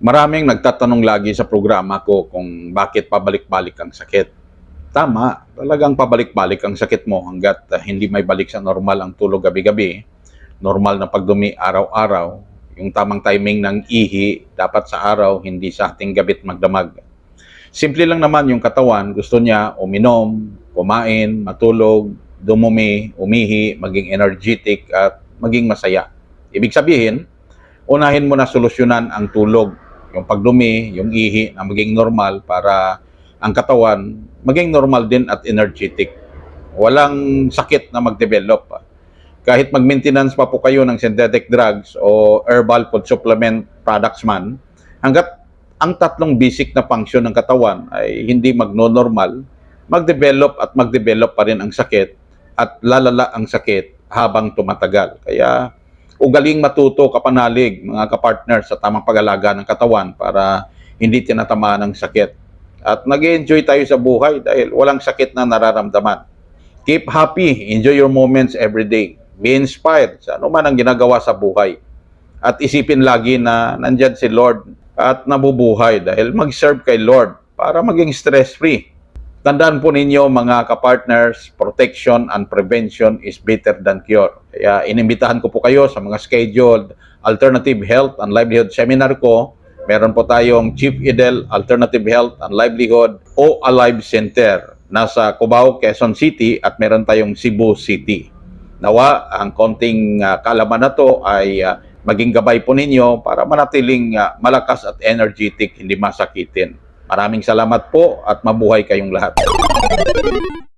Maraming nagtatanong lagi sa programa ko kung bakit pabalik-balik ang sakit. Tama, talagang pabalik-balik ang sakit mo hanggat hindi may balik sa normal ang tulog gabi-gabi, normal na pagdumi araw-araw, yung tamang timing ng ihi dapat sa araw, hindi sa ating gabit magdamag. Simple lang naman yung katawan, gusto niya uminom, kumain, matulog, dumumi, umihi, maging energetic at maging masaya. Ibig sabihin, unahin mo na solusyonan ang tulog, yung pagdumi, yung ihi na maging normal para ang katawan maging normal din at energetic. Walang sakit na mag-develop. Kahit mag-maintenance pa po kayo ng synthetic drugs o herbal food supplement products man, hanggat ang tatlong basic na function ng katawan ay hindi magno-normal, mag-develop at mag-develop pa rin ang sakit at lalala ang sakit habang tumatagal. Kaya ugaling matuto kapanalig mga kapartner sa tamang pag-alaga ng katawan para hindi tinatamaan ng sakit. At nag-enjoy tayo sa buhay dahil walang sakit na nararamdaman. Keep happy, enjoy your moments every day. Be inspired sa ano man ang ginagawa sa buhay. At isipin lagi na nandyan si Lord at nabubuhay dahil mag-serve kay Lord para maging stress-free. Tandaan po ninyo mga kapartners, protection and prevention is better than cure. Kaya inimbitahan ko po kayo sa mga scheduled Alternative Health and Livelihood Seminar ko. Meron po tayong Chief Edel Alternative Health and Livelihood o Alive Center. Nasa Cubao, Quezon City at meron tayong Cebu City. Nawa, ang konting kaalaman na to ay maging gabay po ninyo para manatiling malakas at energetic, hindi masakitin. Maraming salamat po at mabuhay kayong lahat.